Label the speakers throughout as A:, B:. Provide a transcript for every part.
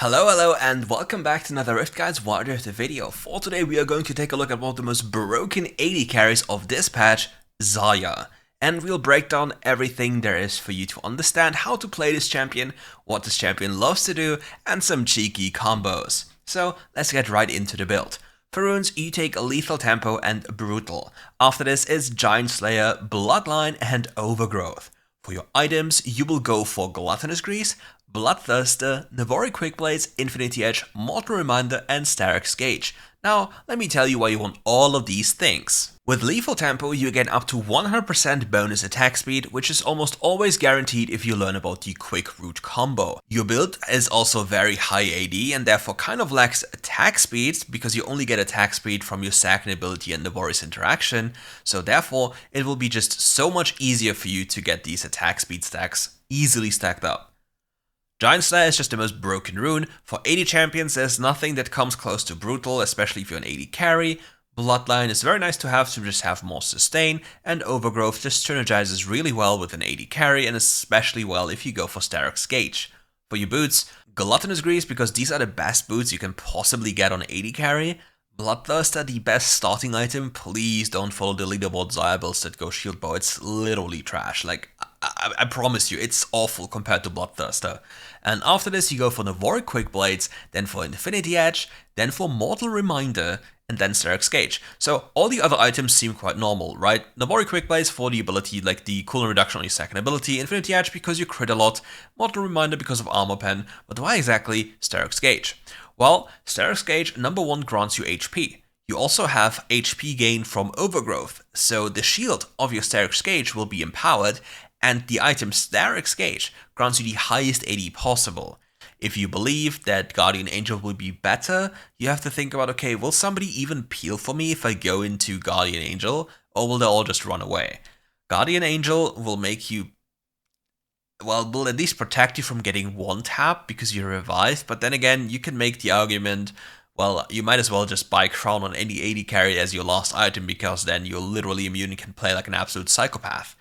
A: Hello, and welcome back to another RiftGuides WildRift video. For today, we are going to take a look at one of the most broken AD carries of this patch, Xayah. And we'll break down everything there is for you to understand how to play this champion, what this champion loves to do, and some cheeky combos. So, let's get right into the build. For runes, you take Lethal Tempo and Brutal. After this is Giant Slayer, Bloodline, and Overgrowth. For your items, you will go for Gluttonous Grease, Bloodthirster, Navori Quickblades, Infinity Edge, Mortal Reminder, and Starrick's Gauge. Now, let me tell you why you want all of these things. With Lethal Tempo, you get up to 100% bonus attack speed, which is almost always guaranteed if you learn about the Quick Root combo. Your build is also very high AD and therefore kind of lacks attack speeds because you only get attack speed from your second ability and Navori's interaction, so therefore it will be just so much easier for you to get these attack speed stacks easily stacked up. Giant Slayer is just the most broken rune. For AD champions, there's nothing that comes close to Brutal, especially if you're an AD carry. Bloodline is very nice to just have more sustain, and Overgrowth just synergizes really well with an AD carry, and especially well if you go for Starrick's Gauge. For your boots, Gluttonous Grease, because these are the best boots you can possibly get on AD carry. Bloodthirster, the best starting item. Please don't follow the leaderboard Xayah builds that go shield bow, it's literally trash. Like, I promise you, it's awful compared to Bloodthirster. And after this, you go for Navori Quickblades, then for Infinity Edge, then for Mortal Reminder, and then Starrick's Gauge. So all the other items seem quite normal, right? Navori Quickblades for the ability, like the cooldown reduction on your second ability, Infinity Edge because you crit a lot, Mortal Reminder because of Armor Pen, but why exactly Starrick's Gauge? Well, Starrick's Gauge, number one, grants you HP. You also have HP gain from Overgrowth, so the shield of your Starrick's Gauge will be empowered, and the item Starrick's Gauge grants you the highest AD possible. If you believe that Guardian Angel will be better, you have to think about, okay, will somebody even peel for me if I go into Guardian Angel, or will they all just run away? Guardian Angel will make you, well, will at least protect you from getting one tap because you're revived, but then again, you can make the argument, well, you might as well just buy Crown on any AD carry as your last item because then you're literally immune and can play like an absolute psychopath.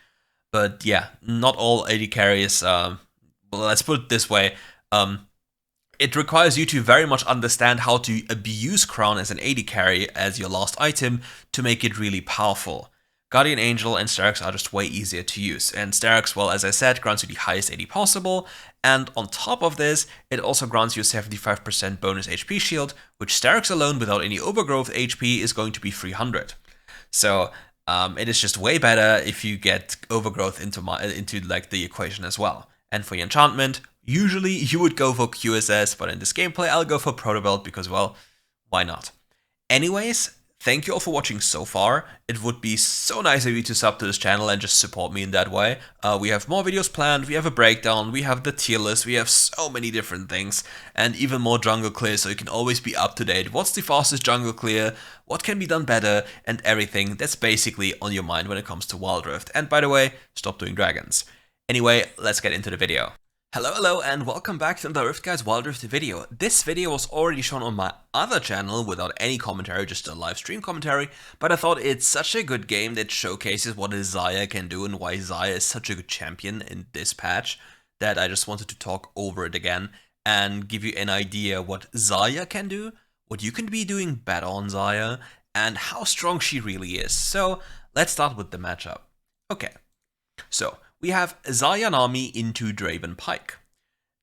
A: But yeah, not all AD carries, well, let's put it this way, it requires you to very much understand how to abuse Crown as an AD carry as your last item to make it really powerful. Guardian Angel and Starrick's are just way easier to use, and Starrick's, well, as I said, grants you the highest AD possible, and on top of this, it also grants you a 75% bonus HP shield, which Starrick's alone without any Overgrowth HP is going to be 300. So, it is just way better if you get Overgrowth into like the equation as well. And for your enchantment, usually you would go for QSS, but in this gameplay I'll go for Protobelt because, well, why not? Anyways, thank you all for watching so far. It would be so nice of you to sub to this channel and just support me in that way. We have more videos planned, we have a breakdown, we have the tier list, we have so many different things, and even more jungle clears so you can always be up to date. What's the fastest jungle clear, what can be done better, and everything that's basically on your mind when it comes to WildRift. And by the way, stop doing dragons. Anyway, let's get into the video. Hello, and welcome back to another RiftGuides WildRift video. This video was already shown on my other channel without any commentary, just a live stream commentary, but I thought it's such a good game that showcases what a Xayah can do and why Xayah is such a good champion in this patch that I just wanted to talk over it again and give you an idea what Xayah can do, what you can be doing better on Xayah, and how strong she really is. So let's start with the matchup. Okay, so we have Xayah army into Draven Pike.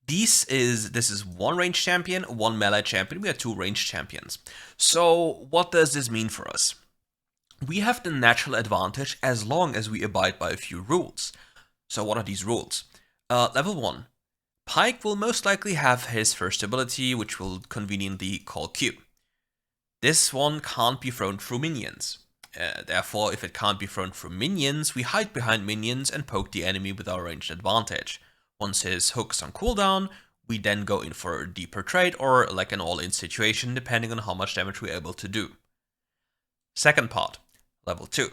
A: This is one range champion, one melee champion. We have two range champions. So what does this mean for us? We have the natural advantage as long as we abide by a few rules. So what are these rules? Level 1. Pike will most likely have his first ability, which will conveniently call Q. This one can't be thrown through minions. Therefore, if it can't be thrown through minions, we hide behind minions and poke the enemy with our ranged advantage. Once his hook is on cooldown, we then go in for a deeper trade or like an all-in situation, depending on how much damage we're able to do. Second part, level 2.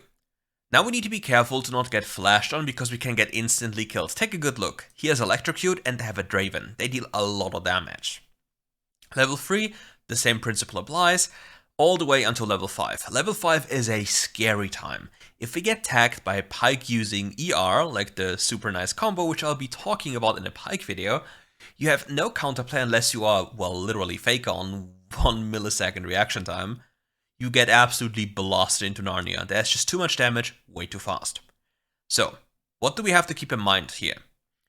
A: Now we need to be careful to not get flashed on because we can get instantly killed. Take a good look. He has Electrocute and they have a Draven. They deal a lot of damage. Level 3, the same principle applies, all the way until level 5. Level 5 is a scary time. If we get tagged by Pike using ER, like the super nice combo, which I'll be talking about in a Pike video, You have no counterplay unless you are, well, literally fake on 1 millisecond reaction time. You get absolutely blasted into Narnia. There's just too much damage, way too fast. So, what do we have to keep in mind here?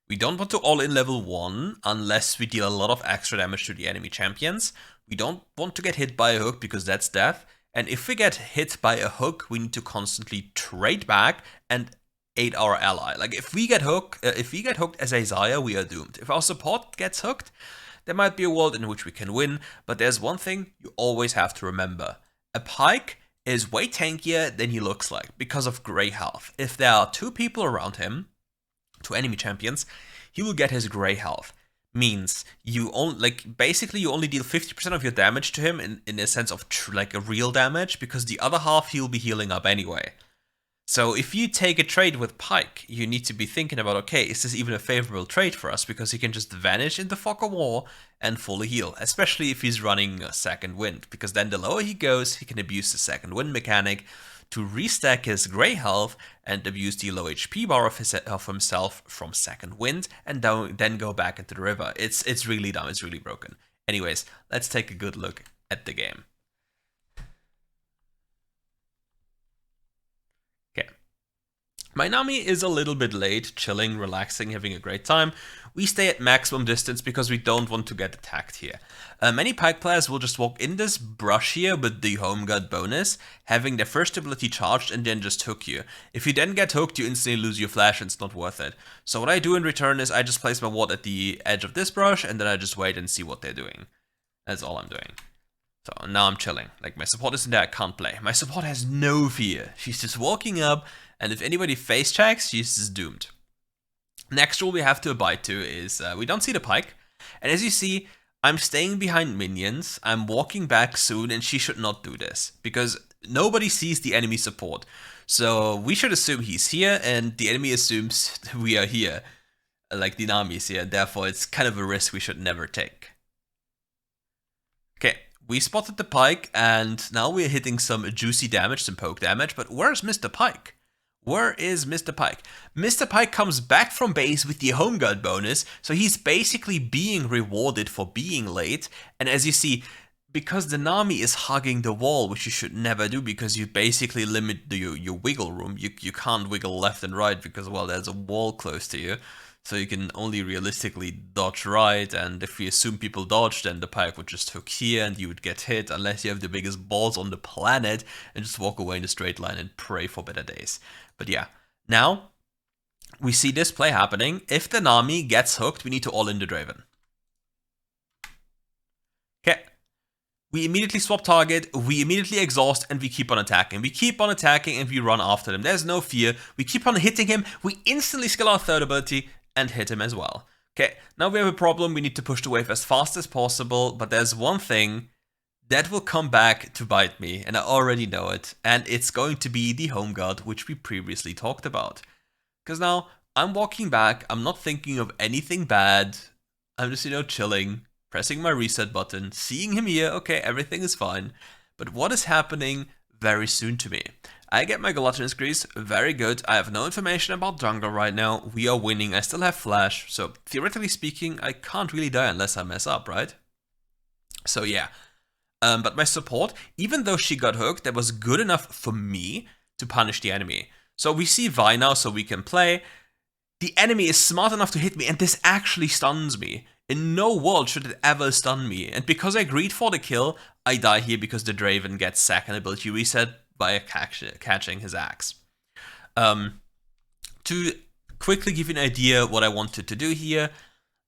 A: We don't want to all-in level 1 unless we deal a lot of extra damage to the enemy champions. We don't want to get hit by a hook because that's death. And if we get hit by a hook, we need to constantly trade back and aid our ally. Like if we get hooked as a Xayah, we are doomed. If our support gets hooked, there might be a world in which we can win, but there's one thing you always have to remember. A Pyke is way tankier than he looks like because of grey health. If there are 2 people around him, 2 enemy champions, he will get his grey health. Means you only basically you only deal 50% of your damage to him in a sense of like a real damage, because the other half he'll be healing up anyway. So if you take a trade with Pyke, you need to be thinking about, okay, is this even a favorable trade for us? Because he can just vanish in the fog of war and fully heal, especially if he's running a second wind, because then the lower he goes, he can abuse the second wind mechanic to restack his grey health and abuse the low HP bar of himself from second wind and then go back into the river. It's really dumb, it's really broken. Anyways, let's take a good look at the game. My Nami is a little bit late, chilling, relaxing, having a great time. We stay at maximum distance because we don't want to get attacked here. Many Pyke players will just walk in this brush here with the home guard bonus, having their first ability charged and then just hook you. If you then get hooked, you instantly lose your flash and it's not worth it. So what I do in return is I just place my ward at the edge of this brush and then I just wait and see what they're doing. That's all I'm doing. So now I'm chilling. Like, my support isn't there, I can't play. My support has no fear. She's just walking up, and if anybody face checks, she's just doomed. Next rule we have to abide to is we don't see the Pyke. And as you see, I'm staying behind minions. I'm walking back soon, and she should not do this, because nobody sees the enemy support. So we should assume he's here, and the enemy assumes we are here. Like the Nami's here, therefore it's kind of a risk we should never take. Okay. We spotted the Pyke, and now we're hitting some juicy damage, some poke damage, but where's Mr. Pyke? Where is Mr. Pyke? Mr. Pyke comes back from base with the home guard bonus, so he's basically being rewarded for being late, and as you see, because the Nami is hugging the wall, which you should never do because you basically limit your wiggle room, you can't wiggle left and right because, well, there's a wall close to you. So you can only realistically dodge right, and if we assume people dodge, then the Pyke would just hook here and you would get hit unless you have the biggest balls on the planet and just walk away in a straight line and pray for better days. But yeah, now we see this play happening. If the Nami gets hooked, we need to all in the Draven. Okay. We immediately swap target, we immediately exhaust, and we keep on attacking. We keep on attacking and we run after them. There's no fear. We keep on hitting him. We instantly skill our third ability and hit him as well. Okay, now we have a problem. We need to push the wave as fast as possible, but there's one thing that will come back to bite me, and I already know it, and it's going to be the home guard, which we previously talked about. Because now, I'm walking back, I'm not thinking of anything bad, I'm just, chilling, pressing my reset button, seeing him here, okay, everything is fine. But what is happening very soon to me? I get my gluttonous grease, very good. I have no information about jungle right now. We are winning, I still have flash, so theoretically speaking, I can't really die unless I mess up, right? So yeah. But my support, even though she got hooked, that was good enough for me to punish the enemy. So we see Vi now, so we can play. The enemy is smart enough to hit me, and this actually stuns me. In no world should it ever stun me. And because I agreed for the kill, I die here because the Draven gets second ability reset by catching his axe. To quickly give you an idea what I wanted to do here,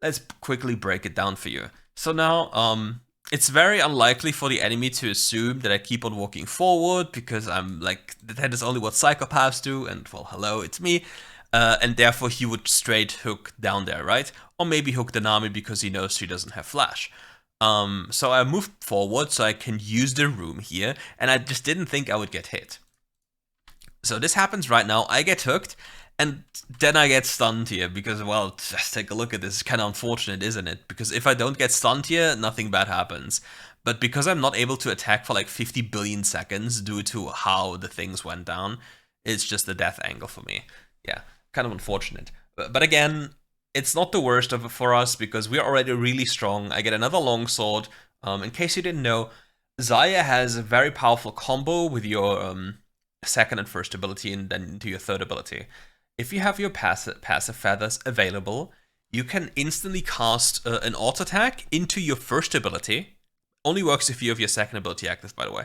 A: let's quickly break it down for you. So now, it's very unlikely for the enemy to assume that I keep on walking forward because I'm like, that is only what psychopaths do, and well, hello, it's me. And therefore he would straight hook down there, right? Or maybe hook the Nami because he knows she doesn't have flash. So I moved forward so I can use the room here, and I just didn't think I would get hit. So this happens right now, I get hooked, and then I get stunned here, because, well, just take a look at this, it's kind of unfortunate, isn't it? Because if I don't get stunned here, nothing bad happens. But because I'm not able to attack for like 50 billion seconds due to how the things went down, it's just a death angle for me. Yeah, kind of unfortunate. But again, it's not the worst of it for us because we're already really strong. I get another longsword. In case you didn't know, Xayah has a very powerful combo with your second and first ability and then into your third ability. If you have your passive feathers available, you can instantly cast an auto attack into your first ability. Only works if you have your second ability active, by the way.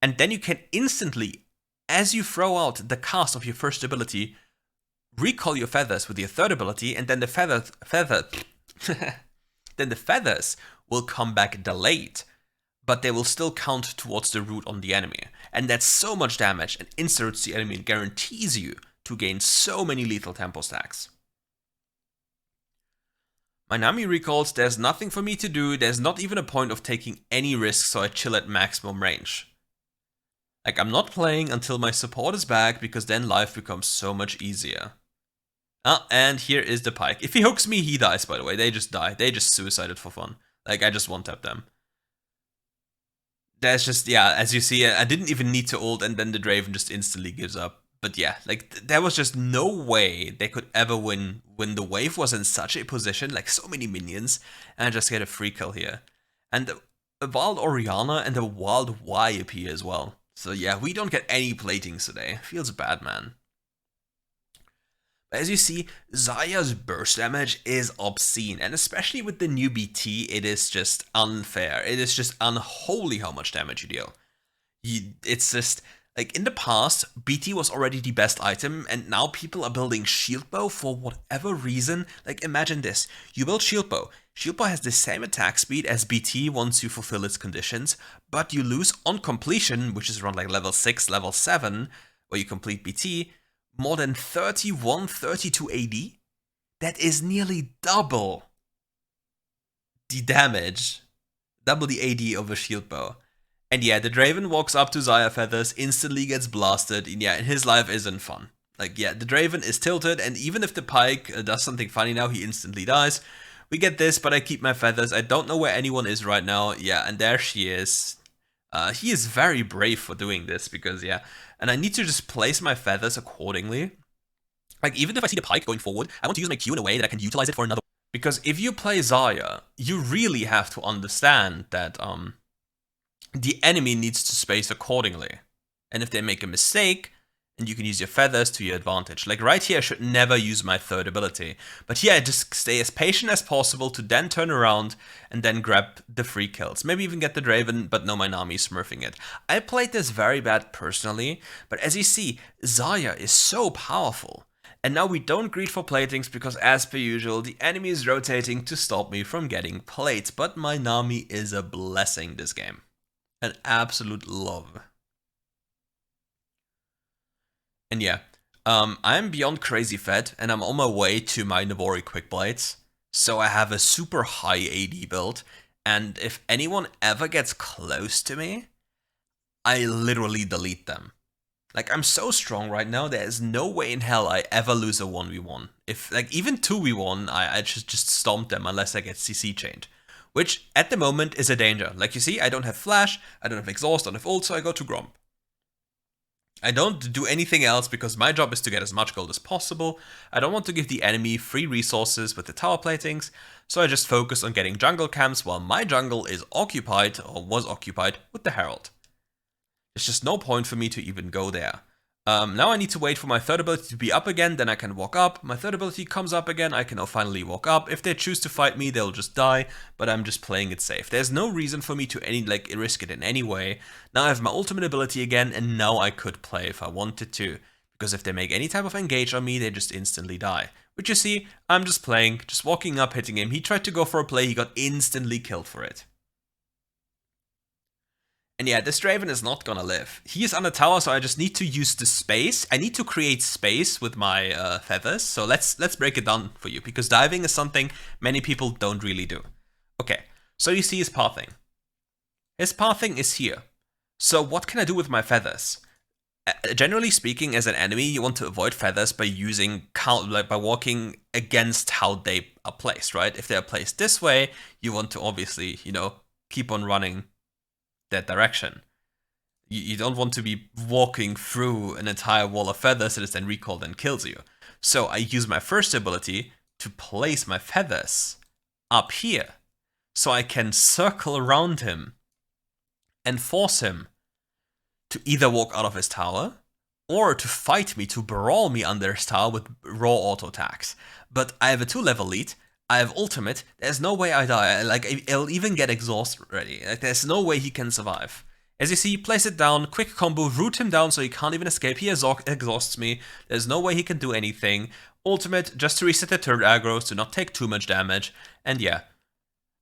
A: And then you can instantly, as you throw out the cast of your first ability, recall your feathers with your third ability, and then the then the feathers will come back delayed, but they will still count towards the root on the enemy. And that's so much damage and inserts the enemy and guarantees you to gain so many lethal tempo stacks. My Nami recalls there's nothing for me to do, there's not even a point of taking any risks, so I chill at maximum range. Like, I'm not playing until my support is back, because then life becomes so much easier. And here is the pike. If he hooks me, he dies, by the way. They just die. They just suicided for fun. Like, I just one-tap them. That's just, yeah, as you see, I didn't even need to ult, and then the Draven just instantly gives up. But yeah, like, there was just no way they could ever win when the wave was in such a position, like so many minions, and I just get a free kill here. And a wild Orianna and a wild Y appear as well. So yeah, we don't get any platings today. Feels bad, man. As you see, Xayah's burst damage is obscene, and especially with the new BT, it is just unfair. It is just unholy how much damage you deal. It's just, like, in the past, BT was already the best item, and now people are building shield bow for whatever reason. Like, imagine this. You build shield bow. Shield bow has the same attack speed as BT once you fulfill its conditions, but you lose on completion, which is around like level 6, level 7, where you complete BT, more than 31, 32 AD. That is nearly double the damage, double the AD of a shield bow. And yeah, the Draven walks up to Xayah feathers, instantly gets blasted, and yeah, his life isn't fun. Like, yeah, the Draven is tilted, and even if the pike does something funny now, he instantly dies. We get this, but I keep my feathers. I don't know where anyone is right now. Yeah, and there she is. He is very brave for doing this, because yeah, and I need to just place my feathers accordingly. Like, even if I see the pike going forward, I want to use my Q in a way that I can utilize it for another. Because if you play Xayah, you really have to understand that the enemy needs to space accordingly. And if they make a mistake, and you can use your feathers to your advantage. Like right here, I should never use my third ability. But here, I just stay as patient as possible to then turn around and then grab the free kills. Maybe even get the Draven, but no, my Nami is smurfing it. I played this very bad personally, but as you see, Xayah is so powerful. And now we don't greed for platings because, as per usual, the enemy is rotating to stop me from getting plates. But my Nami is a blessing this game. An absolute love. And yeah, I'm beyond crazy fed, and I'm on my way to my Navori Quick Blades. So I have a super high AD build, and if anyone ever gets close to me, I literally delete them. Like, I'm so strong right now, there is no way in hell I ever lose a 1v1. If, like, even 2v1, I just stomp them unless I get CC chained. Which, at the moment, is a danger. Like you see, I don't have flash, I don't have exhaust, I don't have ult, so I go to Gromp. I don't do anything else because my job is to get as much gold as possible. I don't want to give the enemy free resources with the tower platings, so I just focus on getting jungle camps while my jungle is occupied, or was occupied, with the Herald. There's just no point for me to even go there. Now I need to wait for my third ability to be up again, then I can walk up. My third ability comes up again, I can now finally walk up. If they choose to fight me, they'll just die, but I'm just playing it safe. There's no reason for me to risk it in any way. Now I have my ultimate ability again, and now I could play if I wanted to. Because if they make any type of engage on me, they just instantly die. But you see, I'm just playing, just walking up, hitting him. He tried to go for a play, he got instantly killed for it. And yeah, this Draven is not gonna live. He is on the tower, so I just need to use the space. I need to create space with my feathers. So let's break it down for you, because diving is something many people don't really do. Okay, so you see his pathing. His pathing is here. So what can I do with my feathers? Generally speaking, as an enemy, you want to avoid feathers by by walking against how they are placed, right? If they are placed this way, you want to obviously, keep on running that direction. You don't want to be walking through an entire wall of feathers that is then recalled and kills you. So I use my first ability to place my feathers up here so I can circle around him and force him to either walk out of his tower or to fight me, to brawl me under his tower with raw auto attacks. But I have a 2-level lead, I have ultimate, there's no way I die. Like, I'll even get exhaust ready. Like, there's no way he can survive. As you see, place it down, quick combo, root him down so he can't even escape. He exhausts me, there's no way he can do anything. Ultimate, just to reset the turret aggro's, to not take too much damage, and yeah.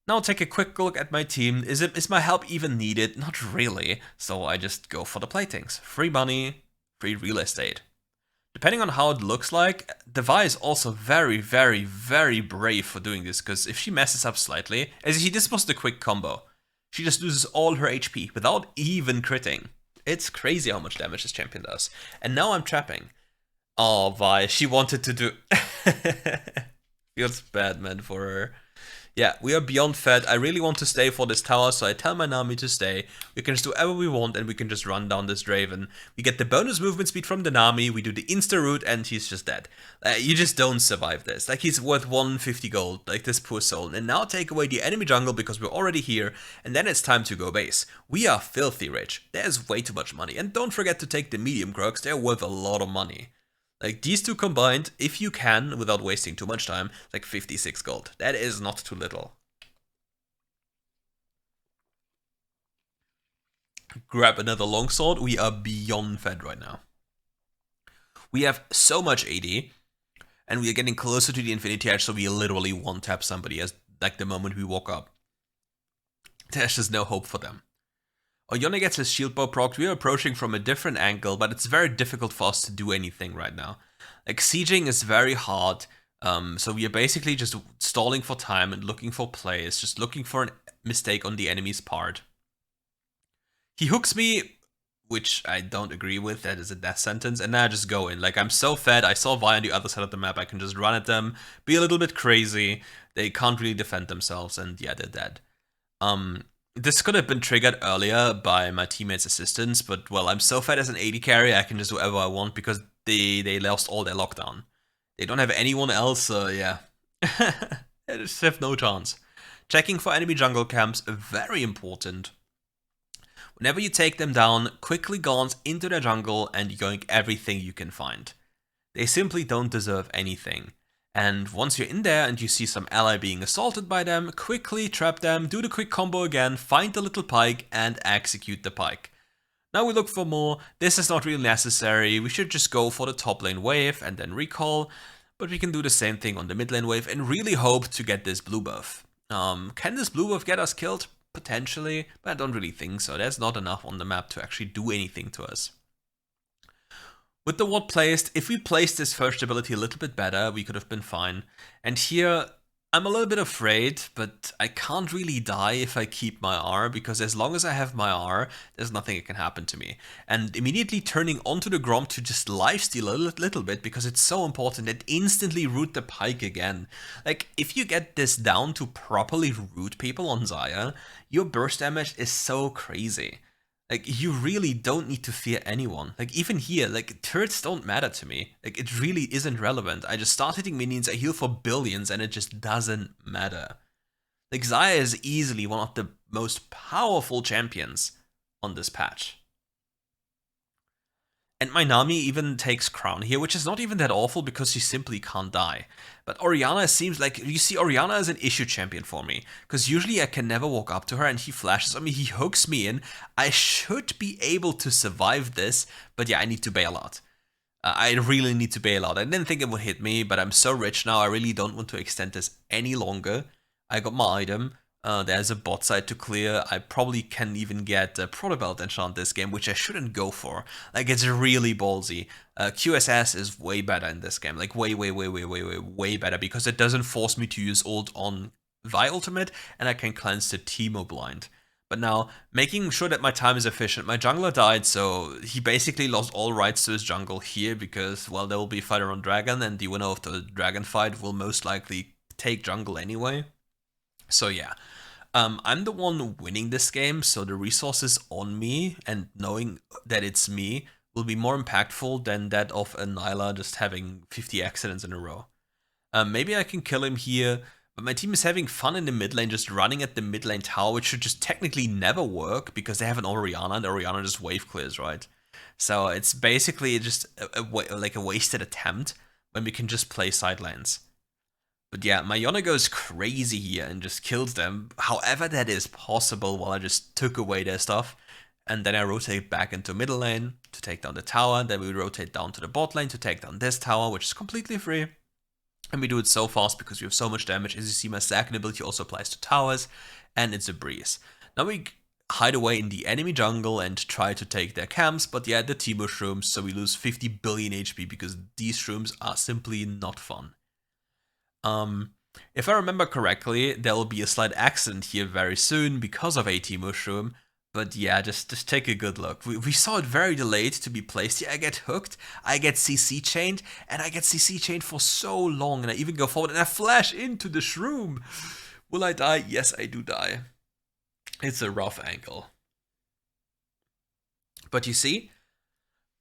A: Now take a quick look at my team. Is my help even needed? Not really, so I just go for the platings. Free money, free real estate. Depending on how it looks like, Xayah is also very, very, very brave for doing this, because if she messes up slightly, as you see, this was the quick combo. She just loses all her HP without even critting. It's crazy how much damage this champion does. And now I'm trapping. Oh, Xayah, she wanted to do... Feels bad, man, for her. Yeah, we are beyond fed. I really want to stay for this tower, so I tell my Nami to stay. We can just do whatever we want, and we can just run down this Draven. We get the bonus movement speed from the Nami, we do the insta-root, and he's just dead. You just don't survive this. Like, he's worth 150 gold, like this poor soul. And now take away the enemy jungle, because we're already here, and then it's time to go base. We are filthy rich. There's way too much money. And don't forget to take the medium crocs, they're worth a lot of money. Like, these two combined, if you can, without wasting too much time, like 56 gold. That is not too little. Grab another longsword. We are beyond fed right now. We have so much AD, and we are getting closer to the Infinity Edge, so we literally one-tap somebody as like the moment we walk up. There's just no hope for them. Oyone gets his shield bow proc. We are approaching from a different angle, but it's very difficult for us to do anything right now. Like, sieging is very hard, so we are basically just stalling for time and looking for plays, just looking for a mistake on the enemy's part. He hooks me, which I don't agree with, that is a death sentence, and now I just go in. Like, I'm so fed, I saw Xayah on the other side of the map, I can just run at them, be a little bit crazy, they can't really defend themselves, and yeah, they're dead. This could have been triggered earlier by my teammates' assistance, but well, I'm so fed as an AD carry, I can just do whatever I want because they lost all their lockdown. They don't have anyone else, so yeah. They just have no chance. Checking for enemy jungle camps, very important. Whenever you take them down, quickly glance into their jungle and yoink everything you can find. They simply don't deserve anything. And once you're in there and you see some ally being assaulted by them, quickly trap them, do the quick combo again, find the little pike, and execute the pike. Now we look for more. This is not really necessary. We should just go for the top lane wave and then recall. But we can do the same thing on the mid lane wave and really hope to get this blue buff. Can this blue buff get us killed? Potentially, but I don't really think so. There's not enough on the map to actually do anything to us. With the ward placed, if we placed this first ability a little bit better, we could have been fine. And here, I'm a little bit afraid, but I can't really die if I keep my R, because as long as I have my R, there's nothing that can happen to me. And immediately turning onto the Grom to just lifesteal a little bit, because it's so important, and instantly root the pike again. Like, if you get this down to properly root people on Xayah, your burst damage is so crazy. Like, you really don't need to fear anyone. Like, even here, like, turrets don't matter to me. Like, it really isn't relevant. I just start hitting minions, I heal for billions, and it just doesn't matter. Like, Xayah is easily one of the most powerful champions on this patch. And my Nami even takes crown here, which is not even that awful because she simply can't die. But Orianna seems like, you see, Orianna is an issue champion for me. Because usually I can never walk up to her and he flashes on me, he hooks me in. I should be able to survive this, but yeah, I need to bail out. I really need to bail out. I didn't think it would hit me, but I'm so rich now, I really don't want to extend this any longer. I got my item. There's a bot side to clear. I probably can even get a Protobelt enchant this game, which I shouldn't go for. Like, it's really ballsy. QSS is way better in this game. Like, way better, because it doesn't force me to use ult on Xayah ultimate, and I can cleanse the Teemo blind. But now, making sure that my time is efficient. My jungler died, so he basically lost all rights to his jungle here, because, well, there will be fighter on dragon, and the winner of the dragon fight will most likely take jungle anyway. So yeah, I'm the one winning this game, so the resources on me and knowing that it's me will be more impactful than that of a Nyla just having 50 accidents in a row. Maybe I can kill him here, but my team is having fun in the mid lane, just running at the mid lane tower, which should just technically never work because they have an Orianna, and Orianna just wave clears, right? So it's basically just like a wasted attempt when we can just play side lanes. But yeah, my Yone goes crazy here and just kills them. However that is possible while I just took away their stuff. And then I rotate back into middle lane to take down the tower. Then we rotate down to the bot lane to take down this tower, which is completely free. And we do it so fast because we have so much damage. As you see, my stacking ability also applies to towers, and it's a breeze. Now we hide away in the enemy jungle and try to take their camps, but yeah, the Teemo shrooms, so we lose 50 billion HP because these shrooms are simply not fun. If I remember correctly, there will be a slight accident here very soon because of a Teemo shroom. But yeah, just take a good look. We saw it very delayed to be placed here. I get hooked, I get CC chained, and I get CC chained for so long, and I even go forward and I flash into the shroom. Will I die? Yes, I do die. It's a rough angle. But you see,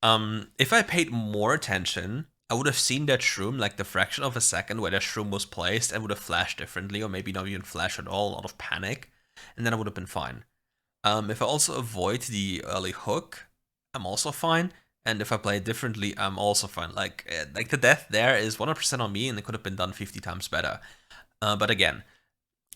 A: if I paid more attention, I would have seen that shroom like the fraction of a second where that shroom was placed and would have flashed differently, or maybe not even flash at all out of panic, and then I would have been fine. If I also avoid the early hook, I'm also fine. And if I play it differently, I'm also fine. Like the death there is 100% on me, and it could have been done 50 times better. But again,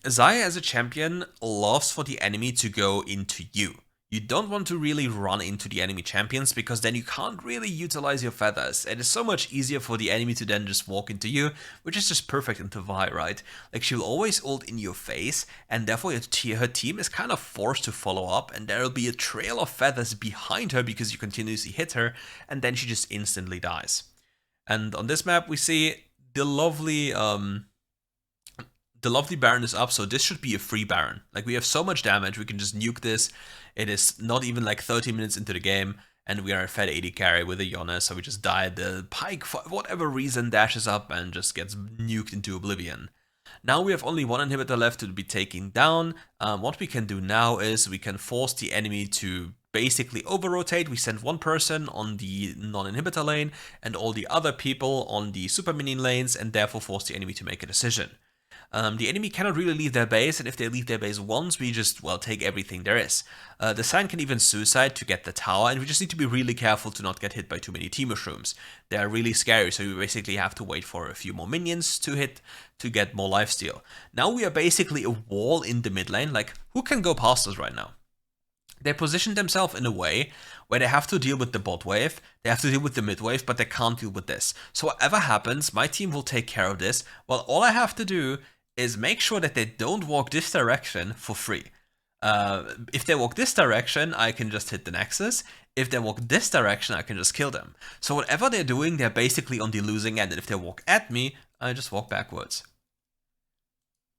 A: Xayah as a champion loves for the enemy to go into you. You don't want to really run into the enemy champions because then you can't really utilize your feathers. It is so much easier for the enemy to then just walk into you, which is just perfect into Vi, right? Like she'll always ult in your face, and therefore her team is kind of forced to follow up, and there'll be a trail of feathers behind her because you continuously hit her, and then she just instantly dies. And on this map we see the lovely Baron is up, so this should be a free Baron. Like, we have so much damage, we can just nuke this. It is not even like 30 minutes into the game, and we are a fed AD carry with a Yone, so we just die. The Pyke, for whatever reason, dashes up and just gets nuked into oblivion. Now we have only one inhibitor left to be taken down. What we can do now is we can force the enemy to basically over-rotate. We send one person on the non-inhibitor lane and all the other people on the super minion lanes, and therefore force the enemy to make a decision. The enemy cannot really leave their base, and if they leave their base once, we just, well, take everything there is. The Sign can even suicide to get the tower, and we just need to be really careful to not get hit by too many Teemo shrooms. They are really scary, so we basically have to wait for a few more minions to hit to get more lifesteal. Now we are basically a wall in the mid lane. Like, who can go past us right now? They position themselves in a way where they have to deal with the bot wave, they have to deal with the mid wave, but they can't deal with this. So whatever happens, my team will take care of this, while all I have to do is make sure that they don't walk this direction for free. If they walk this direction, I can just hit the Nexus. If they walk this direction, I can just kill them. So whatever they're doing, they're basically on the losing end, and if they walk at me, I just walk backwards.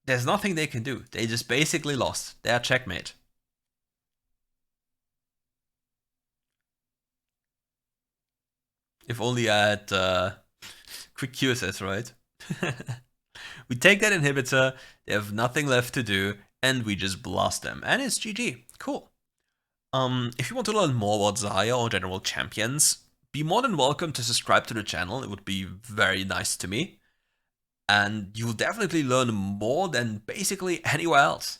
A: There's nothing they can do. They just basically lost. They're checkmate. If only I had quick QSS, right? We take that inhibitor, they have nothing left to do, and we just blast them. And it's GG. Cool. If you want to learn more about Xayah or general champions, be more than welcome to subscribe to the channel. It would be very nice to me. And you'll definitely learn more than basically anywhere else.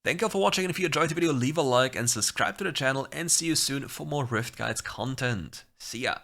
A: Thank you all for watching, and if you enjoyed the video, leave a like and subscribe to the channel, and see you soon for more RiftGuides content. See ya!